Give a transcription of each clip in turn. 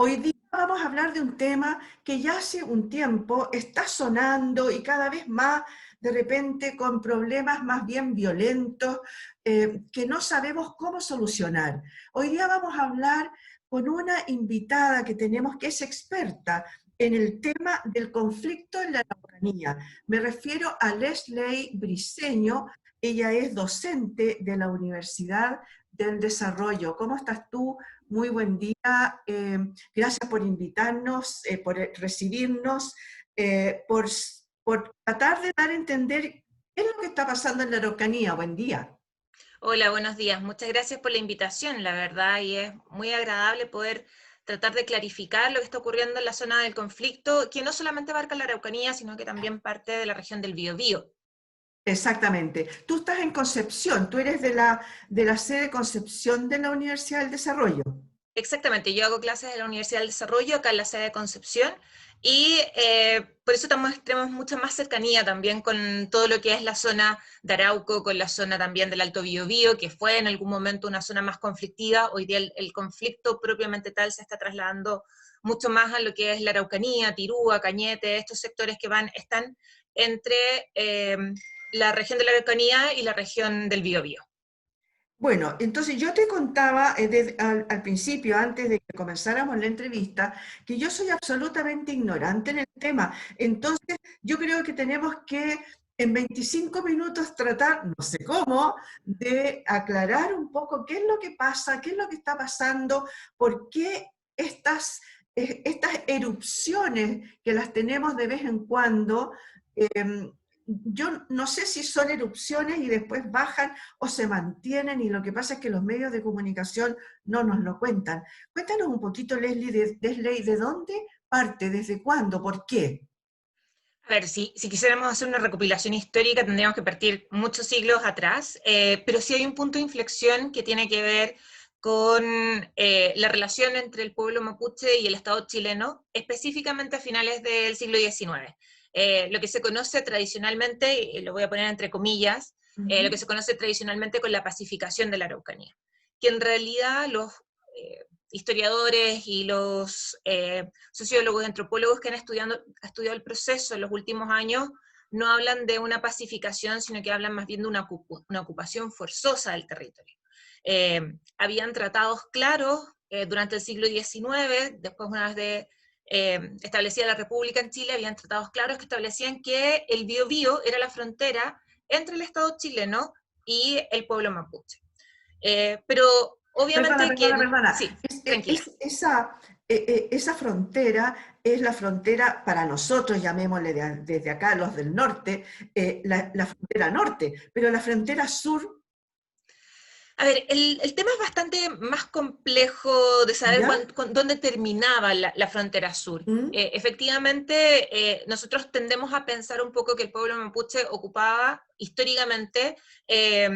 Hoy día vamos a hablar de un tema que ya hace un tiempo está sonando y cada vez más, de repente, con problemas más bien violentos que no sabemos cómo solucionar. Hoy día vamos a hablar con una invitada que tenemos que es experta en el tema del conflicto en la Araucanía. Me refiero a Leslie Briceño. Ella es docente de la Universidad del Desarrollo. ¿Cómo estás tú? Muy buen día. Gracias por invitarnos, por recibirnos, por, por tratar de dar a entender qué es lo que está pasando en la Araucanía. Buen día. Hola, buenos días. Muchas gracias por la invitación, la verdad, y es muy agradable poder tratar de clarificar lo que está ocurriendo en la zona del conflicto, que no solamente abarca la Araucanía, sino que también parte de la región del Biobío. Exactamente. Tú estás en Concepción, tú eres de la sede Concepción de la Universidad del Desarrollo. Exactamente, yo hago clases en la Universidad del Desarrollo, acá en la sede de Concepción, y por eso tenemos mucha más cercanía también con todo lo que es la zona de Arauco, con la zona también del Alto Biobío, que fue en algún momento una zona más conflictiva. Hoy día el conflicto propiamente tal se está trasladando mucho más a lo que es la Araucanía, Tirúa, Cañete, estos sectores que están entre la región de la Araucanía y la región del Biobío. Bueno, entonces yo te contaba al principio, antes de que comenzáramos la entrevista, que yo soy absolutamente ignorante en el tema. Entonces yo creo que tenemos que en 25 minutos tratar, no sé cómo, de aclarar un poco qué es lo que pasa, qué es lo que está pasando, por qué estas erupciones que las tenemos de vez en cuando. Yo no sé si son erupciones y después bajan o se mantienen, y lo que pasa es que los medios de comunicación no nos lo cuentan. Cuéntanos un poquito, Leslie, ¿de dónde parte? ¿Desde cuándo? ¿Por qué? A ver, si quisiéramos hacer una recopilación histórica, tendríamos que partir muchos siglos atrás, pero sí hay un punto de inflexión que tiene que ver con la relación entre el pueblo mapuche y el Estado chileno, específicamente a finales del siglo XIX. Lo que se conoce tradicionalmente, y lo voy a poner entre comillas, lo que Ujú. se conoce tradicionalmente con la pacificación de la Araucanía, que en realidad los historiadores y los sociólogos y antropólogos que han estudiado el proceso en los últimos años no hablan de una pacificación, sino que hablan más bien de una ocupación forzosa del territorio. Habían tratados claros durante el siglo XIX, después una vez de establecida la República en Chile, habían tratados claros que establecían que el Biobío era la frontera entre el Estado chileno y el pueblo mapuche. Pero Perdona, obviamente perdona, que, perdona. sí, tranquila. Esa frontera es la frontera para nosotros, llamémosle desde acá, los del norte, la frontera norte, pero la frontera sur, A ver, el tema es bastante más complejo de saber ¿ya? dónde terminaba la frontera sur. ¿Mm? Efectivamente, nosotros tendemos a pensar un poco que el pueblo mapuche ocupaba históricamente, eh,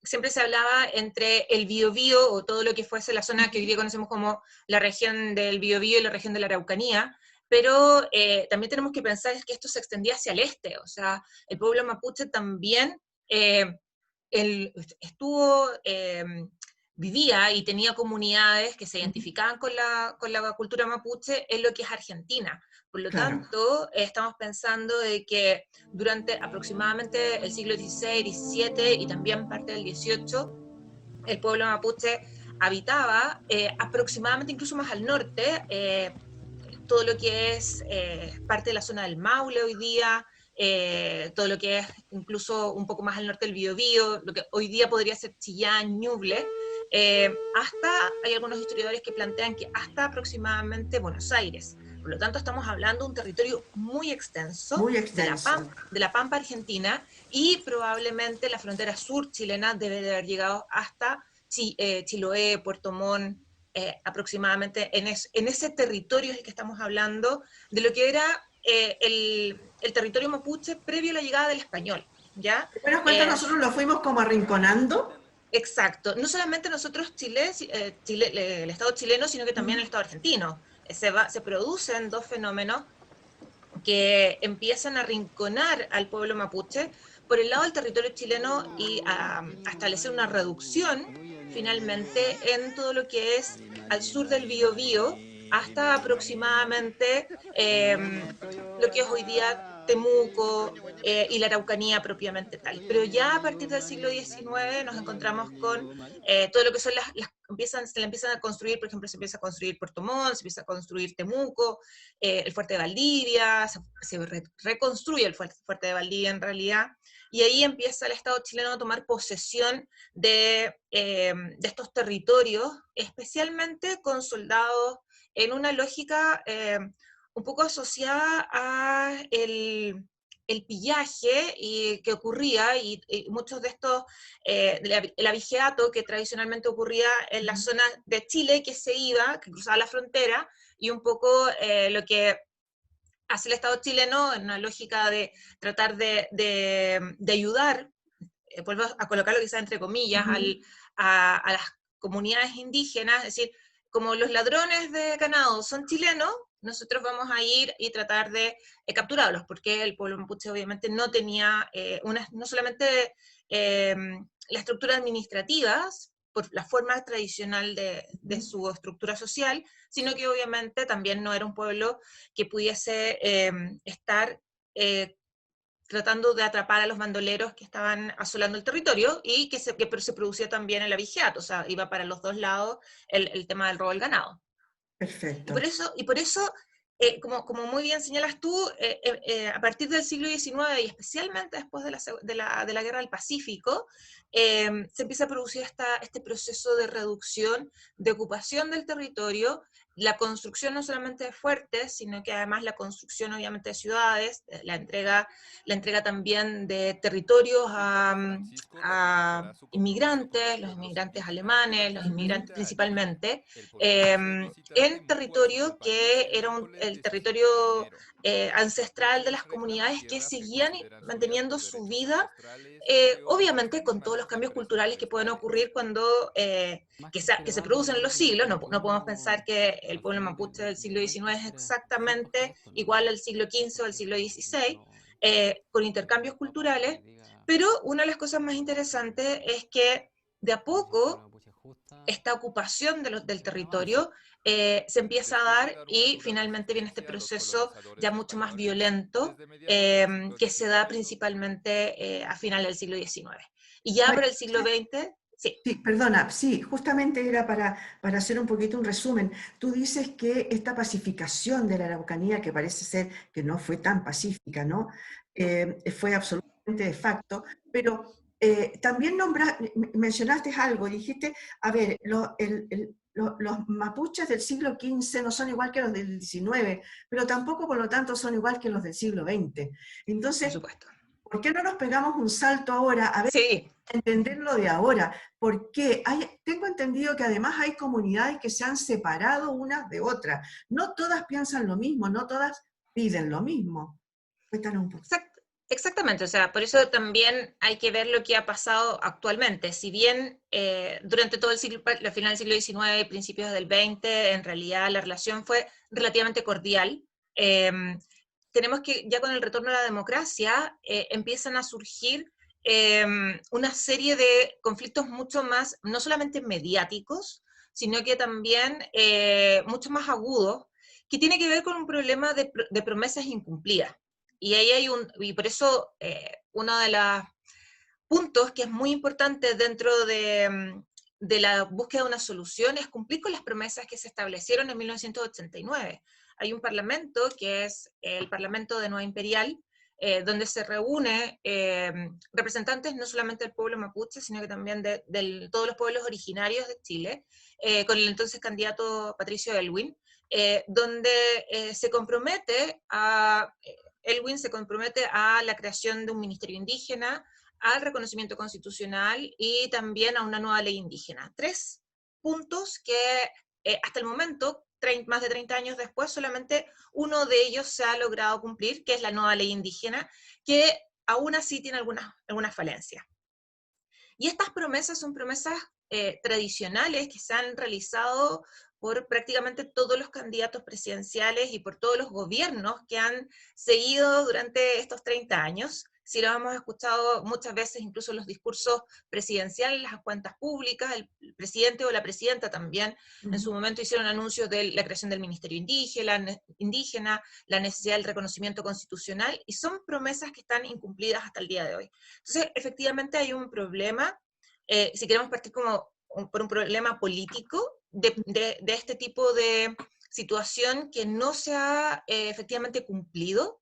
siempre se hablaba entre el Biobío o todo lo que fuese la zona que hoy día conocemos como la región del Biobío y la región de la Araucanía, pero también tenemos que pensar que esto se extendía hacia el este, o sea, el pueblo mapuche también eh, él estuvo, vivía y tenía comunidades que se Ujú. identificaban con la cultura mapuche en lo que es Argentina. Por lo Claro. tanto, estamos pensando de que durante aproximadamente el siglo XVI, XVII y también parte del XVIII, el pueblo mapuche habitaba aproximadamente incluso más al norte, todo lo que es parte de la zona del Maule hoy día, todo lo que es incluso un poco más al norte del Biobío, lo que hoy día podría ser Chillán, Ñuble, hasta, hay algunos historiadores que plantean que hasta aproximadamente Buenos Aires. Por lo tanto, estamos hablando de un territorio muy extenso Muy extenso. De la Pampa Argentina, y probablemente la frontera sur chilena debe de haber llegado hasta Chiloé, Puerto Montt, aproximadamente en ese territorio es el que estamos hablando, de lo que era el territorio mapuche previo a la llegada del español, ¿ya? ¿Te das cuenta? Eh, Nosotros lo fuimos como arrinconando. exacto, no solamente nosotros el Estado chileno, sino que también el Ujú. Estado argentino. Se producen dos fenómenos que empiezan a arrinconar al pueblo mapuche por el lado del territorio chileno y a establecer una reducción finalmente en todo lo que es al sur del Biobío, hasta aproximadamente lo que es hoy día Temuco y la Araucanía propiamente tal. Pero ya a partir del siglo XIX nos encontramos con todo lo que son se le empiezan a construir, por ejemplo, se empieza a construir Puerto Montt, se empieza a construir Temuco, el fuerte de Valdivia, reconstruye el fuerte de Valdivia en realidad, y ahí empieza el Estado chileno a tomar posesión de estos territorios, especialmente con soldados en una lógica un poco asociada a el pillaje que ocurría, y muchos de estos, el abigeato que tradicionalmente ocurría en la zona de Chile, que se iba, que cruzaba la frontera, y un poco lo que hace el Estado chileno en una lógica de tratar de ayudar, vuelvo a colocarlo quizás entre comillas, a las comunidades indígenas, es decir, como los ladrones de ganado son chilenos, nosotros vamos a ir y tratar de capturarlos, porque el pueblo mapuche obviamente no tenía no solamente la estructura administrativa, por la forma tradicional de su estructura social, sino que obviamente también no era un pueblo que pudiese estar tratando de atrapar a los bandoleros que estaban asolando el territorio, y que se producía también el abigeato, o sea, iba para los dos lados el tema del robo del ganado. Y Perfecto. por eso como muy bien señalas tú, a partir del siglo XIX, y especialmente después de la Guerra del Pacífico, se empieza a producir este proceso de reducción, de ocupación del territorio, la construcción no solamente de fuertes, sino que además la construcción obviamente de ciudades, la entrega también de territorios a inmigrantes, los inmigrantes alemanes, los Ujú. inmigrantes principalmente, en territorio que era el territorio ancestral de las comunidades que seguían manteniendo su vida, obviamente con todos los cambios culturales que pueden ocurrir que se producen en los siglos. No podemos pensar que el pueblo mapuche del siglo XIX es exactamente igual al siglo XV o al siglo XVI, con intercambios culturales, pero una de las cosas más interesantes es que de a poco esta ocupación del territorio se empieza a dar, y finalmente viene este proceso ya mucho más violento que se da principalmente a finales del siglo XIX. Y ya para el siglo XX, sí. Sí, perdona, sí, justamente era para hacer un poquito un resumen. Tú dices que esta pacificación de la Araucanía, que parece ser que no fue tan pacífica, ¿no? Fue absolutamente de facto, pero también mencionaste algo, dijiste, a ver, los mapuches del siglo XV no son igual que los del XIX, pero tampoco por lo tanto son igual que los del siglo XX. Por Entonces, supuesto. ¿por qué no nos pegamos un salto ahora a Sí, entenderlo de ahora? Porque tengo entendido que además hay comunidades que se han separado unas de otras. No todas piensan lo mismo, no todas piden lo mismo. Cuéntanos un poco. exactamente, o sea, por eso también hay que ver lo que ha pasado actualmente. Si bien durante todo el siglo, la final del siglo XIX y principios del XX, en realidad la relación fue relativamente cordial, eh, tenemos que, ya con el retorno a la democracia, empiezan a surgir una serie de conflictos mucho más, no solamente mediáticos, sino que también mucho más agudos, que tiene que ver con un problema de promesas incumplidas. Y ahí y por eso uno de los puntos que es muy importante dentro de la búsqueda de una solución es cumplir con las promesas que se establecieron en 1989. Hay un parlamento que es el Parlamento de Nueva Imperial, donde se reúne representantes no solamente del pueblo mapuche, sino que también de todos los pueblos originarios de Chile, con el entonces candidato Patricio Elwin, donde se compromete Elwin se compromete a la creación de un ministerio indígena, al reconocimiento constitucional y también a una nueva ley indígena. 3 puntos que hasta el momento, más de 30 años después, solamente uno de ellos se ha logrado cumplir, que es la nueva ley indígena, que aún así tiene algunas falencias. Y estas promesas son promesas tradicionales que se han realizado por prácticamente todos los candidatos presidenciales y por todos los gobiernos que han seguido durante estos 30 años, si lo hemos escuchado muchas veces, incluso en los discursos presidenciales, las cuentas públicas, el presidente o la presidenta también en su momento hicieron anuncios de la creación del Ministerio Indígena, la necesidad del reconocimiento constitucional, y son promesas que están incumplidas hasta el día de hoy. Entonces, efectivamente hay un problema, si queremos partir como por un problema político de este tipo de situación que no se ha efectivamente cumplido,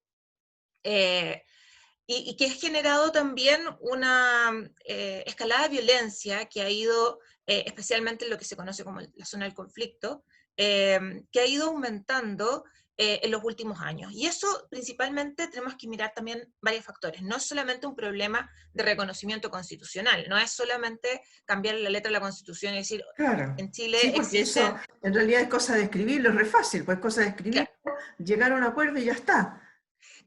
y que ha generado también una escalada de violencia que ha ido, especialmente en lo que se conoce como la zona del conflicto, que ha ido aumentando en los últimos años. Y eso principalmente tenemos que mirar también varios factores. No es solamente un problema de reconocimiento constitucional, no es solamente cambiar la letra de la Constitución y decir, Claro. en Chile Sí, porque eso existen, en realidad es cosa de escribirlo, es re fácil, pues es cosa de escribirlo, claro, llegar a un acuerdo y ya está.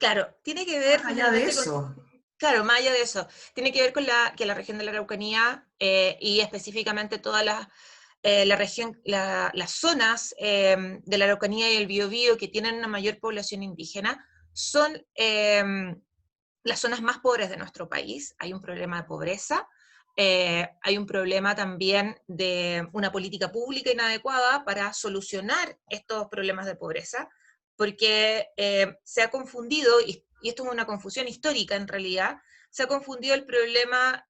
claro, tiene que ver Más allá de finalmente con, eso. claro, más allá de eso, tiene que ver con que la región de la Araucanía y específicamente toda la región, las zonas de la Araucanía y el Biobío que tienen una mayor población indígena son las zonas más pobres de nuestro país. Hay un problema de pobreza, hay un problema también de una política pública inadecuada para solucionar estos problemas de pobreza, porque se ha confundido, y esto es una confusión histórica en realidad, se ha confundido el problema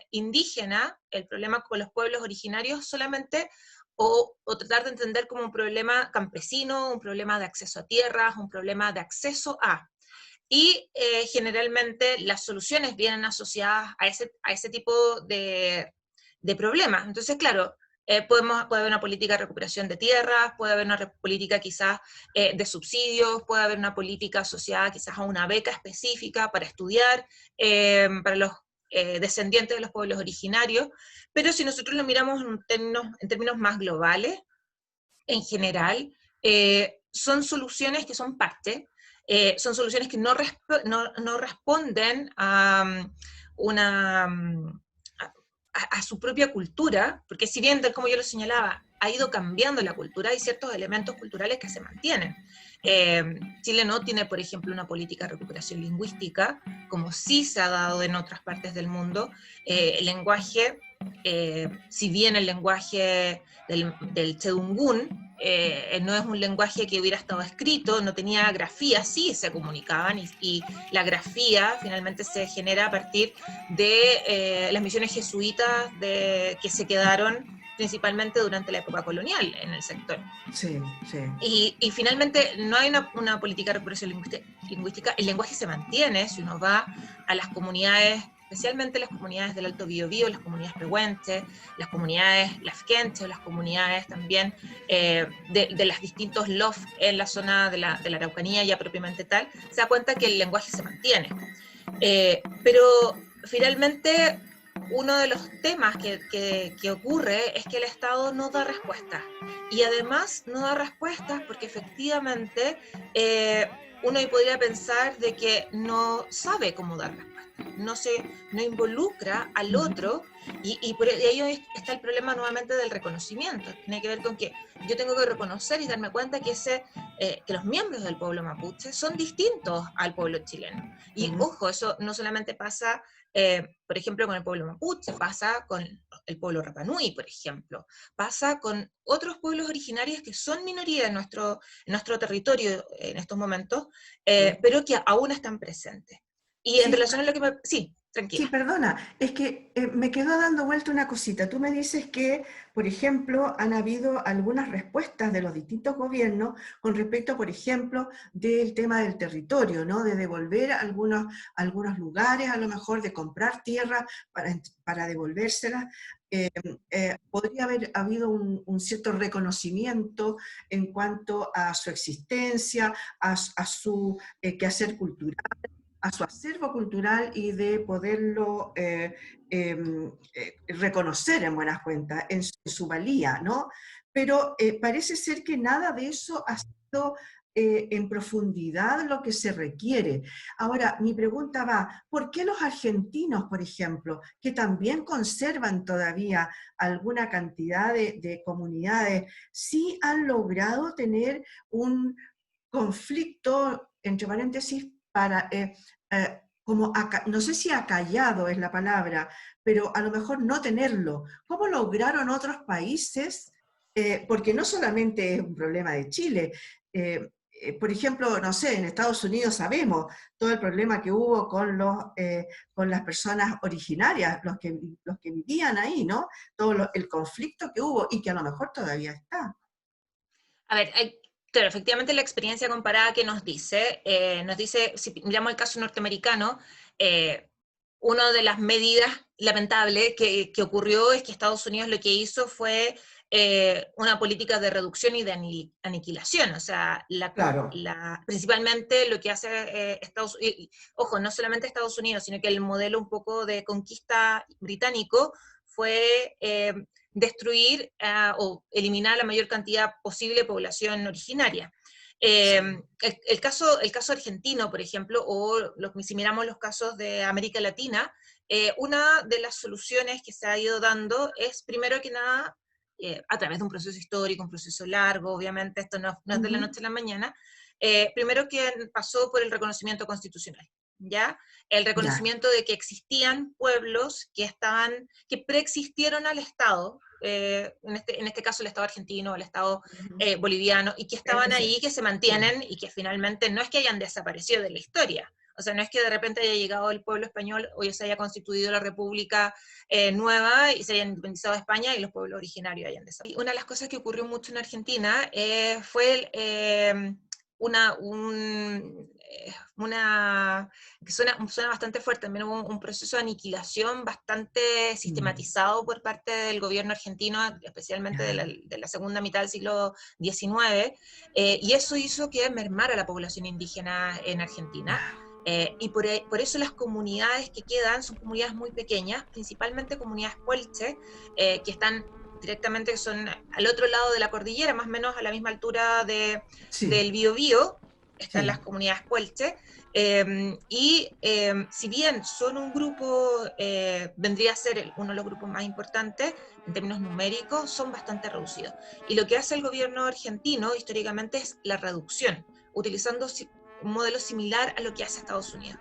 indígena, el problema con los pueblos originarios solamente, o tratar de entender como un problema campesino, un problema de acceso a tierras, un problema de acceso a. Y generalmente las soluciones vienen asociadas a ese tipo de problemas. Entonces, claro, puede haber una política de recuperación de tierras, puede haber una política quizás de subsidios, puede haber una política asociada quizás a una beca específica para estudiar, para los descendientes de los pueblos originarios, pero si nosotros lo miramos en términos más globales, en general, son soluciones que son parte, son soluciones que no responden a una a su propia cultura, porque si bien, tal como yo lo señalaba, ha ido cambiando la cultura, hay ciertos elementos culturales que se mantienen. Chile no tiene, por ejemplo, una política de recuperación lingüística, como sí se ha dado en otras partes del mundo. El lenguaje, si bien el lenguaje del Chedungún no es un lenguaje que hubiera estado escrito, no tenía grafía, sí se comunicaban, y la grafía finalmente se genera a partir de las misiones jesuitas que se quedaron principalmente durante la época colonial en el sector. Sí, sí. Y finalmente no hay una política de recuperación lingüística, el lenguaje se mantiene, si uno va a las comunidades, especialmente las comunidades del Alto Biobío, las comunidades pehuenches, las comunidades lafkenches, o las comunidades también de los distintos LOF en la zona de la Araucanía ya propiamente tal, se da cuenta que el lenguaje se mantiene. Pero finalmente uno de los temas que ocurre es que el Estado no da respuestas. Y además no da respuestas porque efectivamente uno podría pensar de que no sabe cómo dar respuestas, no involucra al otro, y por ello está el problema nuevamente del reconocimiento. Tiene que ver con que yo tengo que reconocer y darme cuenta que, que los miembros del pueblo mapuche son distintos al pueblo chileno. Y ojo, eso no solamente pasa, por ejemplo, con el pueblo mapuche, pasa con el pueblo Rapa Nui, por ejemplo, pasa con otros pueblos originarios que son minoría en nuestro territorio en estos momentos, pero que aún están presentes. Y en Sí, relación a lo que me... Sí, sí, tranquila. perdona, es que me quedó dando vuelta una cosita. Tú me dices que, por ejemplo, han habido algunas respuestas de los distintos gobiernos con respecto, por ejemplo, del tema del territorio, ¿no? De devolver algunos lugares, a lo mejor de comprar tierra para devolvérselas. Podría haber habido un cierto reconocimiento en cuanto a su existencia, a su quehacer cultural, a su acervo cultural y de poderlo reconocer en buenas cuentas, en su valía, ¿no? Pero parece ser que nada de eso ha sido en profundidad lo que se requiere. Ahora, mi pregunta va, ¿por qué los argentinos, por ejemplo, que también conservan todavía alguna cantidad de comunidades, sí han logrado tener un conflicto, entre paréntesis, para como no sé si acallado es la palabra, pero a lo mejor no tenerlo. ¿Cómo lograron otros países? Porque no solamente es un problema de Chile. Por ejemplo, no sé, en Estados Unidos sabemos todo el problema que hubo con las personas originarias, los que vivían ahí, ¿no? El conflicto que hubo y que a lo mejor todavía está. A ver, claro, efectivamente la experiencia comparada que nos dice, si miramos el caso norteamericano, una de las medidas lamentables que ocurrió es que Estados Unidos lo que hizo fue una política de reducción y de aniquilación, o sea, Claro, principalmente lo que hace Estados Unidos, ojo, no solamente Estados Unidos, sino que el modelo un poco de conquista británico fue destruir o eliminar la mayor cantidad posible de población originaria. sí, El caso argentino, por ejemplo, si miramos los casos de América Latina, una de las soluciones que se ha ido dando es, primero que nada, a través de un proceso histórico, un proceso largo, obviamente esto no es de la ujú, noche a la mañana, primero que pasó por el reconocimiento constitucional, ¿ya? El ya, reconocimiento de que existían pueblos que preexistieron al Estado, en este caso el Estado argentino, el Estado ujú, boliviano, y que estaban ahí, que se sí, mantienen y que finalmente no es que hayan desaparecido de la historia. O sea, no es que de repente haya llegado el pueblo español o ya se haya constituido la República nueva y se haya independizado de España y los pueblos originarios hayan desaparecido. Y una de las cosas que ocurrió mucho en Argentina fue una, un, una, que suena bastante fuerte, también hubo un proceso de aniquilación bastante mm, sistematizado por parte del gobierno argentino, especialmente ya, de la segunda mitad del siglo XIX, y eso hizo que mermara la población indígena en Argentina. ya, Por eso las comunidades que quedan son comunidades muy pequeñas, principalmente comunidades puelche, que están directamente, son al otro lado de la cordillera, más o menos a la misma altura sí, del Biobío, están las sí, comunidades puelche, si bien son un grupo, vendría a ser uno de los grupos más importantes en términos numéricos, son bastante reducidos. Y lo que hace el gobierno argentino históricamente es la reducción, utilizando un modelo similar a lo que hace Estados Unidos.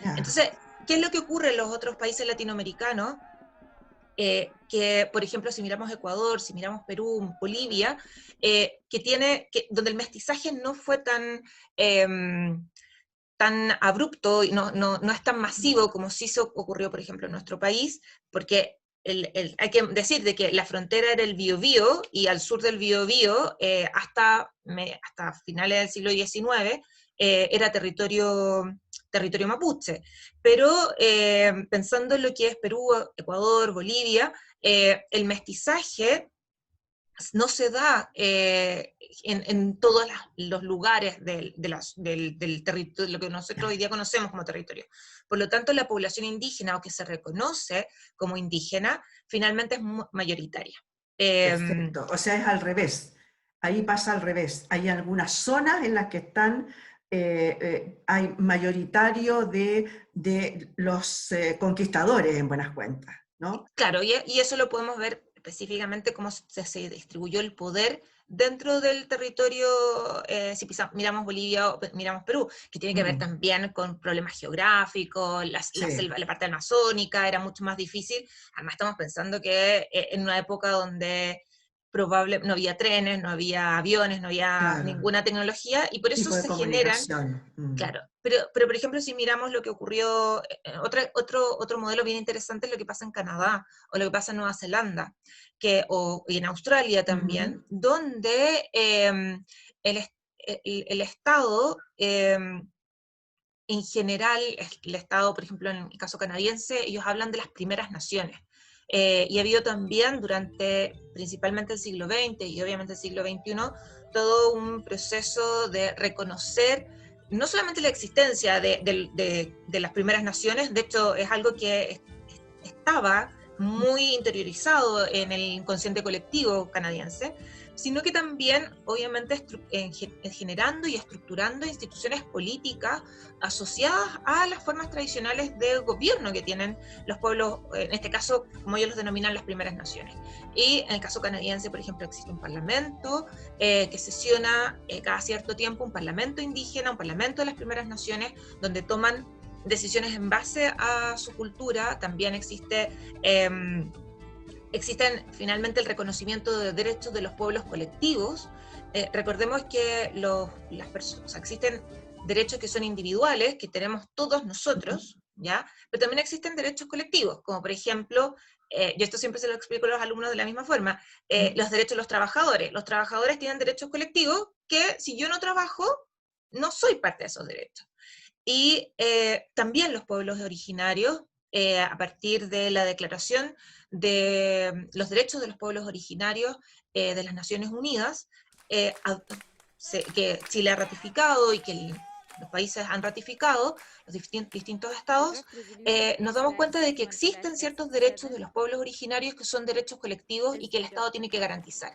ya, Entonces, ¿qué es lo que ocurre en los otros países latinoamericanos? Que, por ejemplo, si miramos Ecuador, si miramos Perú, Bolivia, donde el mestizaje no fue tan abrupto y no es tan masivo como sí se ocurrió, por ejemplo, en nuestro país, porque hay que decir de que la frontera era el Biobío y al sur del Biobío, hasta finales del siglo XIX, era territorio mapuche. Pero pensando en lo que es Perú, Ecuador, Bolivia, el mestizaje no se da en todos los lugares del territorio, lo que nosotros hoy ya, día conocemos como territorio. Por lo tanto, la población indígena o que se reconoce como indígena finalmente es mayoritaria. Eh, perfecto. O sea, es al revés. Ahí pasa al revés. Hay algunas zonas en las que hay mayoritario de los conquistadores en buenas cuentas, ¿no? Claro, y eso lo podemos ver específicamente cómo se distribuyó el poder dentro del territorio, si miramos Bolivia o miramos Perú, que tiene que ver Mm, también con problemas geográficos, sí, la parte amazónica era mucho más difícil. Además estamos pensando que en una época donde no había trenes, no había aviones, no había claro. ninguna tecnología, y por eso Tipo de se generan. comunicación. Mm, Claro, pero por ejemplo, si miramos lo que ocurrió, otro modelo bien interesante es lo que pasa en Canadá o lo que pasa en Nueva Zelanda, y en Australia ujú, también, donde el Estado, en general, el Estado, por ejemplo, en el caso canadiense, ellos hablan de las primeras naciones. Y ha habido también principalmente el siglo XX y obviamente el siglo XXI, todo un proceso de reconocer no solamente la existencia de las primeras naciones, de hecho es algo que estaba muy interiorizado en el inconsciente colectivo canadiense, sino que también, obviamente, generando y estructurando instituciones políticas asociadas a las formas tradicionales de gobierno que tienen los pueblos, en este caso, como ellos los denominan, las primeras naciones. Y en el caso canadiense, por ejemplo, existe un parlamento que sesiona cada cierto tiempo, un parlamento indígena, un parlamento de las primeras naciones, donde toman decisiones en base a su cultura, también existen finalmente el reconocimiento de derechos de los pueblos colectivos. Recordemos que o sea, existen derechos que son individuales, que tenemos todos nosotros, ¿ya? Pero también existen derechos colectivos, como por ejemplo, yo esto siempre se lo explico a los alumnos de la misma forma, los derechos de los trabajadores. Los trabajadores tienen derechos colectivos que si yo no trabajo, no soy parte de esos derechos. Y también los pueblos originarios, a partir de la Declaración de los Derechos de los Pueblos Originarios de las Naciones Unidas, que Chile ha ratificado y que los países han ratificado, los distintos estados, nos damos cuenta de que existen ciertos derechos de los pueblos originarios que son derechos colectivos y que el Estado tiene que garantizar.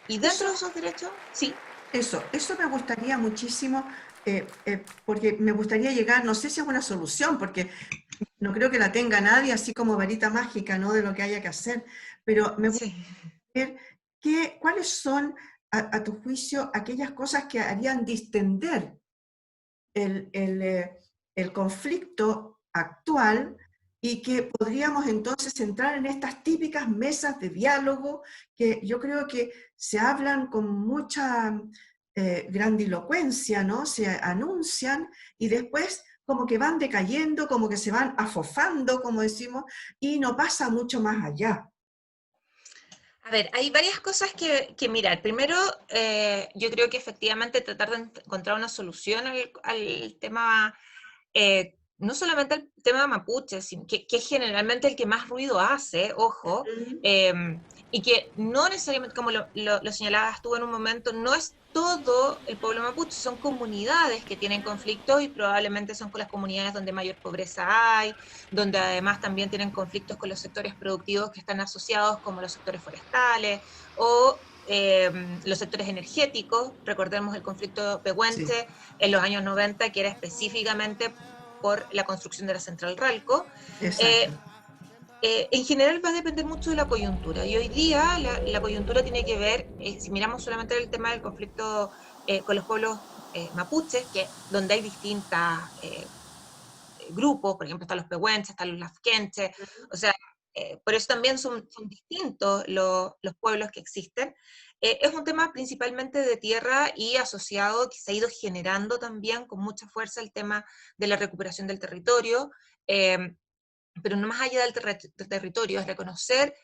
Y dentro de Eso, esos derechos, sí. eso me gustaría muchísimo, porque me gustaría llegar, no sé si es una solución, porque no creo que la tenga nadie, así como varita mágica, ¿no? De lo que haya que hacer, pero me gustaría Sí. ver cuáles son, a tu juicio, aquellas cosas que harían distender el, el, eh, el conflicto actual y que podríamos entonces entrar en estas típicas mesas de diálogo que yo creo que se hablan con mucha grandilocuencia, ¿no? Se anuncian y después como que van decayendo, como que se van afofando, como decimos, y no pasa mucho más allá. A ver, hay varias cosas que mirar. Primero, yo creo que efectivamente tratar de encontrar una solución al tema, no solamente al tema mapuche, sino que es generalmente el que más ruido hace, ojo, Ujú. eh, y que no necesariamente, como lo señalabas tú en un momento, no es todo el pueblo mapuche, son comunidades que tienen conflictos y probablemente son con las comunidades donde mayor pobreza hay, donde además también tienen conflictos con los sectores productivos que están asociados, como los sectores forestales o los sectores energéticos. Recordemos el conflicto Sí, pehuenche en los años 90, que era específicamente por la construcción de la central Ralco. exacto. Eh, en general va a depender mucho de la coyuntura, y hoy día la coyuntura tiene que ver, si miramos solamente el tema del conflicto con los pueblos mapuches, donde hay distintas grupos, por ejemplo, están los pehuenches, están los lafkenches, o sea, por eso también son distintos los pueblos que existen. Es un tema principalmente de tierra y asociado, que se ha ido generando también con mucha fuerza el tema de la recuperación del territorio, pero no más allá del territorio, es reconocer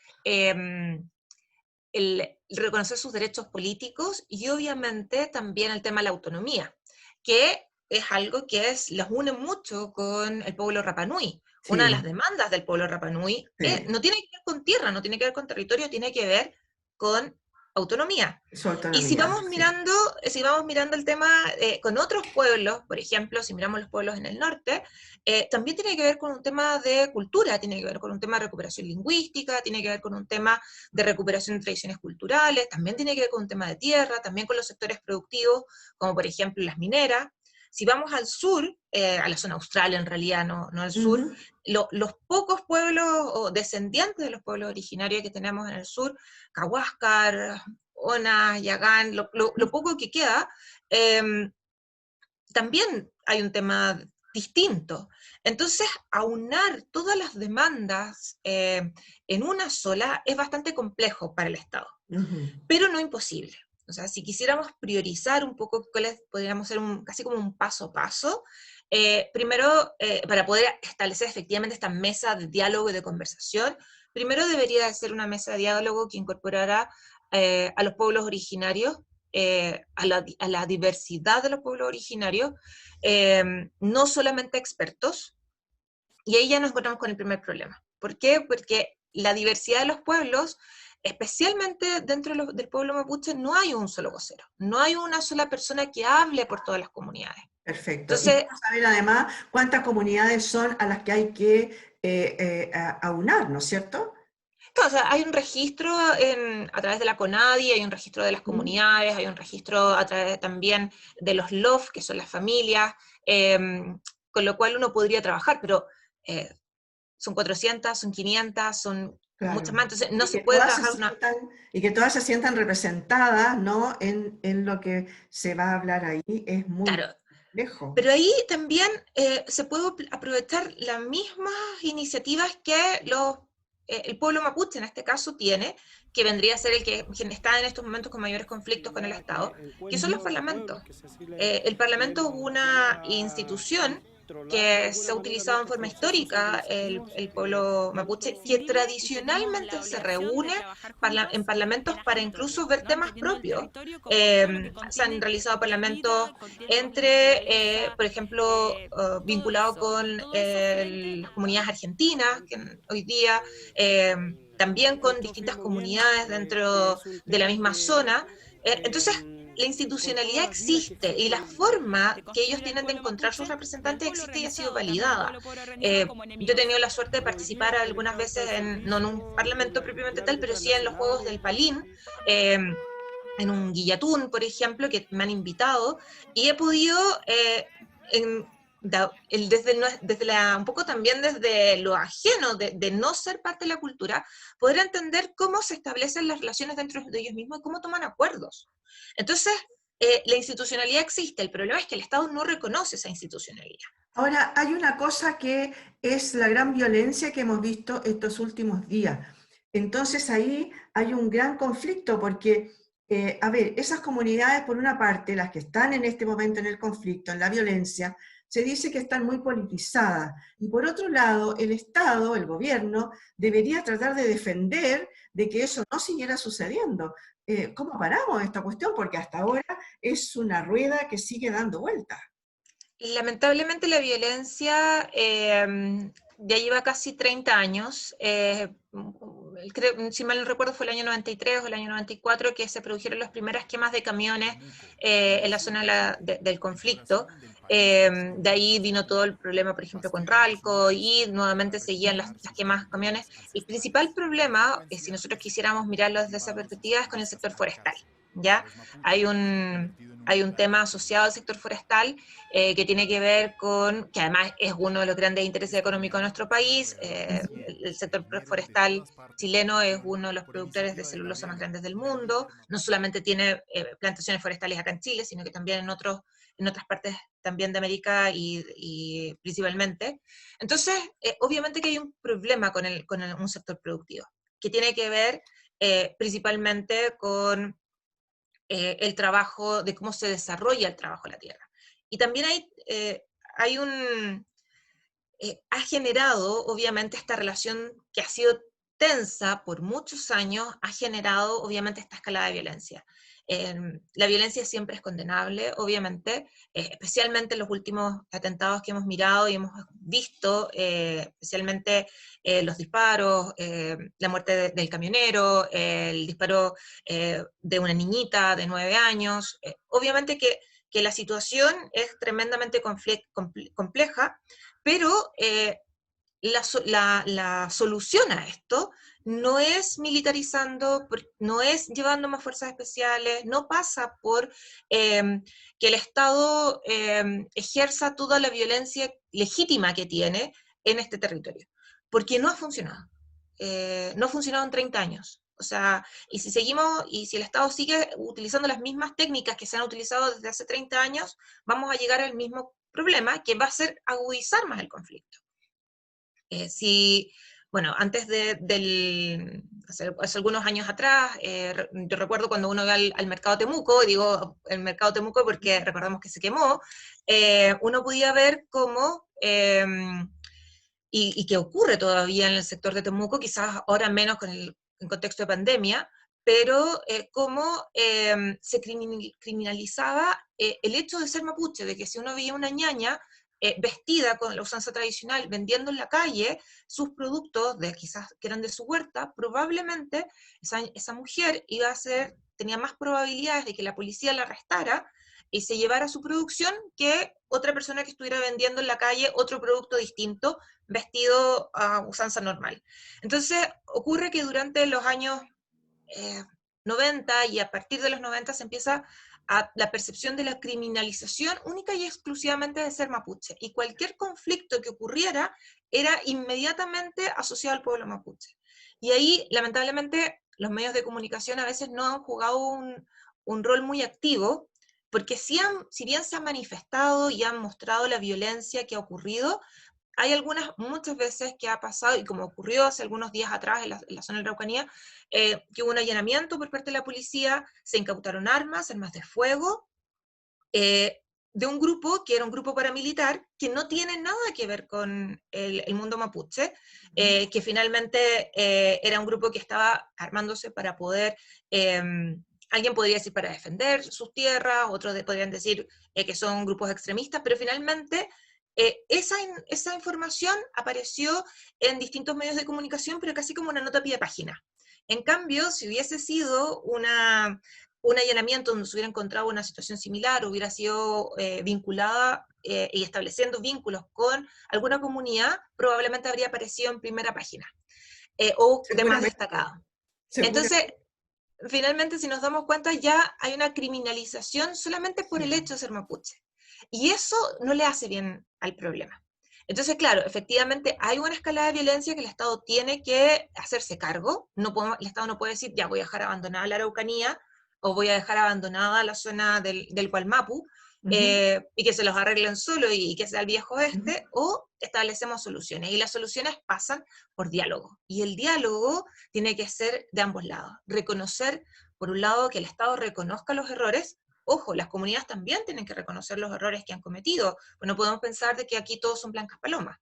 reconocer sus derechos políticos y obviamente también el tema de la autonomía, que es algo que los une mucho con el pueblo Rapanui. Una de las Sí, demandas del pueblo Rapanui sí, no tiene que ver con tierra, no tiene que ver con territorio, tiene que ver con autonomía. su Y autonomía, sí. si vamos mirando el tema con otros pueblos, por ejemplo, si miramos los pueblos en el norte, también tiene que ver con un tema de cultura, tiene que ver con un tema de recuperación lingüística, tiene que ver con un tema de recuperación de tradiciones culturales, también tiene que ver con un tema de tierra, también con los sectores productivos, como por ejemplo las mineras. Si vamos al sur, a la zona austral en realidad, no al sur, Ujú. los pocos pueblos o descendientes de los pueblos originarios que tenemos en el sur, Cahuáscar, Ona, Yagán, lo poco que queda, eh, también hay un tema distinto. Entonces, aunar todas las demandas en una sola es bastante complejo para el Estado, Ujú. pero no imposible. O sea, si quisiéramos priorizar un poco cuáles podríamos hacer casi como un paso a paso, primero, para poder establecer efectivamente esta mesa de diálogo y de conversación, primero debería ser una mesa de diálogo que incorporara a los pueblos originarios, a la diversidad de los pueblos originarios, no solamente expertos, y ahí ya nos encontramos con el primer problema. ¿Por qué? Porque la diversidad de los pueblos, especialmente dentro del pueblo mapuche, no hay un solo vocero, no hay una sola persona que hable por todas las comunidades. Perfecto. Y Entonces, quiero saber además cuántas comunidades son a las que hay que aunar, ¿no es cierto? claro, o sea, hay un registro a través de la CONADI, hay un registro de las Ujú. comunidades, hay un registro a través también de los LOF, que son las familias, eh, con lo cual uno podría trabajar, pero eh, son 400, son 500, son muchas Claro. más, entonces no Y se que puede todas se trabajar una... sientan, y que todas se sientan representadas, ¿no? En lo que se va a hablar ahí es muy, Claro, lejos. Pero ahí también se puede aprovechar las mismas iniciativas que el pueblo mapuche en este caso tiene, que vendría a ser quien está en estos momentos con mayores conflictos con el Estado, que son los parlamentos. El Parlamento es una institución que se ha utilizado en forma histórica el pueblo mapuche, que tradicionalmente se reúne en parlamentos para incluso ver temas propios. Se han realizado parlamentos entre, por ejemplo, vinculado con las comunidades argentinas, que hoy día también con distintas comunidades dentro de la misma zona. Entonces, la institucionalidad existe y la forma que ellos tienen de encontrar sus representantes existe y ha sido validada. Yo he tenido la suerte de participar algunas veces, no en un parlamento propiamente tal, pero sí en los Juegos del Palín, eh, en un guillatún, por ejemplo, que me han invitado, y he podido, en, un poco también desde lo ajeno, de no ser parte de la cultura, poder entender cómo se establecen las relaciones dentro de ellos mismos y cómo toman acuerdos. Entonces, la institucionalidad existe, el problema es que el Estado no reconoce esa institucionalidad. Ahora, hay una cosa que es la gran violencia que hemos visto estos últimos días. Entonces ahí hay un gran conflicto porque, a ver, esas comunidades, por una parte, las que están en este momento en el conflicto, en la violencia, se dice que están muy politizadas. Y por otro lado, el Estado, el gobierno, debería tratar de defender de que eso no siguiera sucediendo. ¿Cómo paramos esta cuestión? Porque hasta ahora es una rueda que sigue dando vueltas. Lamentablemente la violencia ya lleva casi 30 años. Si mal no recuerdo fue el año 93 o el año 94 que se produjeron las primeras quemas de camiones en la zona del conflicto. De ahí vino todo el problema, por ejemplo, con Ralco y nuevamente seguían las quemas de camiones. El principal problema, si nosotros quisiéramos mirarlo desde esa perspectiva, es con el sector forestal. ¿Ya? Hay un tema asociado al sector forestal que tiene que ver con, que además es uno de los grandes intereses económicos de nuestro país. El sector forestal chileno es uno de los productores de celulosa más grandes del mundo. No solamente tiene plantaciones forestales acá en Chile, sino que también en otras partes también de América y principalmente. Entonces, obviamente que hay un problema con un sector productivo, que tiene que ver principalmente con el trabajo, de cómo se desarrolla el trabajo en la tierra. Y también hay ha generado, obviamente, esta relación que ha sido tensa por muchos años, ha generado, obviamente, esta escalada de violencia. La violencia siempre es condenable, obviamente, especialmente en los últimos atentados que hemos mirado y hemos visto, especialmente los disparos, la muerte del camionero, el disparo de una niñita de 9 años. Obviamente que la situación es tremendamente compleja, pero la solución a esto no es militarizando, no es llevando más fuerzas especiales, no pasa por que el Estado ejerza toda la violencia legítima que tiene en este territorio, porque no ha funcionado. No ha funcionado en 30 años. O sea, y si seguimos, y si el Estado sigue utilizando las mismas técnicas que se han utilizado desde hace 30 años, vamos a llegar al mismo problema, que va a ser agudizar más el conflicto. Si, bueno, antes hace algunos años atrás, yo recuerdo cuando uno va al mercado Temuco, y digo el mercado Temuco porque recordamos que se quemó, uno podía ver cómo, y que ocurre todavía en el sector de Temuco, quizás ahora menos en contexto de pandemia, pero cómo se criminalizaba el hecho de ser mapuche, de que si uno veía una ñaña vestida con la usanza tradicional, vendiendo en la calle sus productos, quizás que eran de su huerta, probablemente esa mujer tenía más probabilidades de que la policía la arrestara y se llevara su producción que otra persona que estuviera vendiendo en la calle otro producto distinto, vestido a usanza normal. Entonces, ocurre que durante los años 90 y a partir de los 90 se empieza la percepción de la criminalización única y exclusivamente de ser mapuche. Y cualquier conflicto que ocurriera era inmediatamente asociado al pueblo mapuche. Y ahí, lamentablemente, los medios de comunicación a veces no han jugado un rol muy activo, porque si bien se han manifestado y han mostrado la violencia que ha ocurrido, hay muchas veces que ha pasado, y como ocurrió hace algunos días atrás en la zona de la Araucanía, que hubo un allanamiento por parte de la policía, se incautaron armas de fuego, de un grupo que era un grupo paramilitar que no tiene nada que ver con el mundo mapuche, que finalmente era un grupo que estaba armándose para poder, alguien podría decir para defender sus tierras, otros podrían decir que son grupos extremistas, pero finalmente esa información apareció en distintos medios de comunicación, pero casi como una nota a pie de página. En cambio, si hubiese sido un allanamiento donde se hubiera encontrado una situación similar, hubiera sido vinculada y estableciendo vínculos con alguna comunidad, probablemente habría aparecido en primera página o de más Seguramente, destacado. Entonces, seguramente. finalmente, si nos damos cuenta, ya hay una criminalización solamente por el hecho de ser mapuche. Y eso no le hace bien al problema. Entonces, claro, efectivamente hay una escalada de violencia que el Estado tiene que hacerse cargo. El Estado no puede decir, ya voy a dejar abandonada la Araucanía o voy a dejar abandonada la zona del Gualmapu Ujú, y que se los arreglen solo y que sea el viejo ujú. este, o establecemos soluciones. Y las soluciones pasan por diálogo. Y el diálogo tiene que ser de ambos lados. Reconocer, por un lado, que el Estado reconozca los errores. Ojo, las comunidades también tienen que reconocer los errores que han cometido. Pues no podemos pensar de que aquí todos son blancas palomas.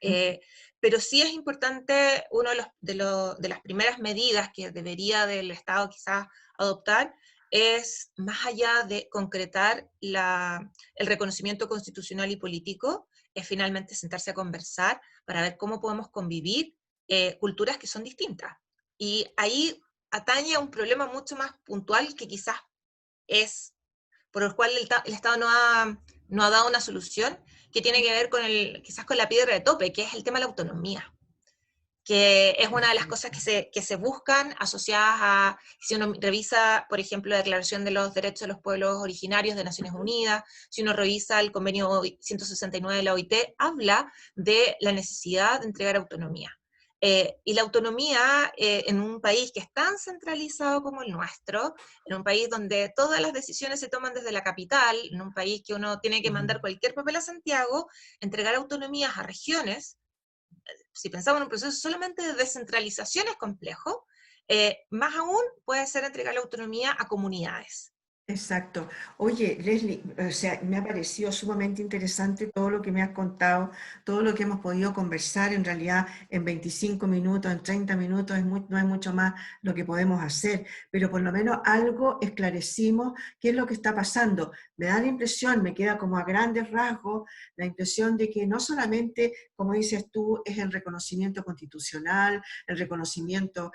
Eh, pero sí es importante, una de las primeras medidas que debería el Estado quizás adoptar es, más allá de concretar el reconocimiento constitucional y político, es finalmente sentarse a conversar para ver cómo podemos convivir culturas que son distintas. Y ahí atañe a un problema mucho más puntual que quizás es por el cual el Estado no ha dado una solución, que tiene que ver quizás con la piedra de tope, que es el tema de la autonomía, que es una de las cosas que se buscan asociadas a, si uno revisa, por ejemplo, la Declaración de los Derechos de los Pueblos Originarios de Naciones Unidas, si uno revisa el convenio 169 de la OIT, habla de la necesidad de entregar autonomía. Y la autonomía en un país que es tan centralizado como el nuestro, en un país donde todas las decisiones se toman desde la capital, en un país que uno tiene que mandar cualquier papel a Santiago, entregar autonomías a regiones, si pensamos en un proceso solamente de descentralización es complejo, más aún puede ser entregar la autonomía a comunidades. Exacto. Oye, Leslie, o sea, me ha parecido sumamente interesante todo lo que me has contado, todo lo que hemos podido conversar. En realidad, en 25 minutos, en 30 minutos, no es mucho más lo que podemos hacer, pero por lo menos algo esclarecimos qué es lo que está pasando. Me da la impresión, me queda como a grandes rasgos, la impresión de que no solamente, como dices tú, es el reconocimiento constitucional, el reconocimiento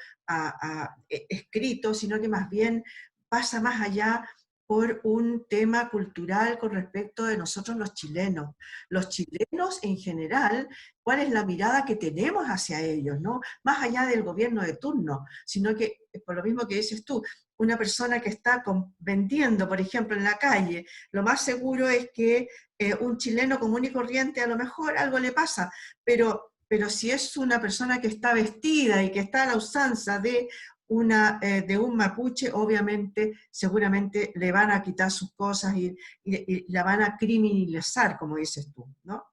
escrito, sino que más bien pasa más allá por un tema cultural con respecto de nosotros los chilenos en general, cuál es la mirada que tenemos hacia ellos, ¿no? Más allá del gobierno de turno, sino que, por lo mismo que dices tú, una persona que está vendiendo, por ejemplo, en la calle, lo más seguro es que un chileno común y corriente a lo mejor algo le pasa, pero si es una persona que está vestida y que está a la usanza de un mapuche, obviamente, seguramente le van a quitar sus cosas y la van a criminalizar, como dices tú, ¿no?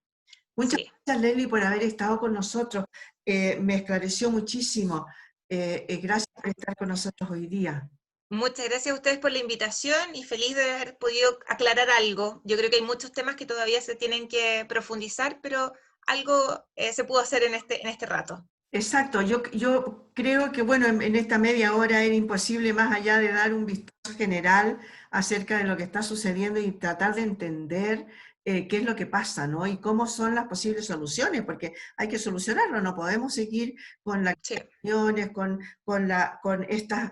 Muchas Sí. gracias, Leslie, por haber estado con nosotros. Me esclareció muchísimo. Gracias por estar con nosotros hoy día. Muchas gracias a ustedes por la invitación y feliz de haber podido aclarar algo. Yo creo que hay muchos temas que todavía se tienen que profundizar, pero algo se pudo hacer en este rato. Exacto, yo creo que bueno, en esta media hora era imposible más allá de dar un vistazo general acerca de lo que está sucediendo y tratar de entender qué es lo que pasa, ¿no? Y cómo son las posibles soluciones, porque hay que solucionarlo, no podemos seguir con las Sí. acciones, con estas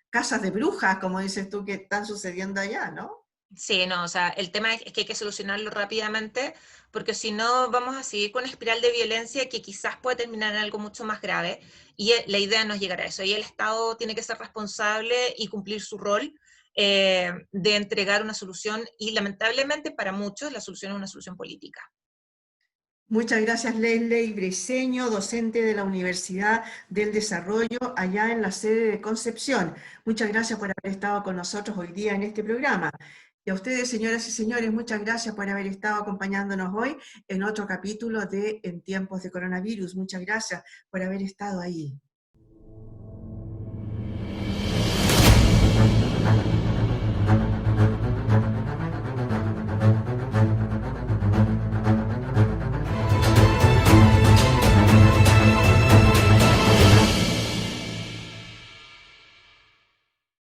casas de brujas, como dices tú, que están sucediendo allá, ¿no? Sí, no, o sea, el tema es que hay que solucionarlo rápidamente, porque si no vamos a seguir con una espiral de violencia que quizás puede terminar en algo mucho más grave, y la idea no es llegar a eso, y el Estado tiene que ser responsable y cumplir su rol de entregar una solución, y lamentablemente para muchos la solución es una solución política. Muchas gracias, Leslie Briceño, docente de la Universidad del Desarrollo, allá en la sede de Concepción. Muchas gracias por haber estado con nosotros hoy día en este programa. Y a ustedes, señoras y señores, muchas gracias por haber estado acompañándonos hoy en otro capítulo de En tiempos de coronavirus. Muchas gracias por haber estado ahí.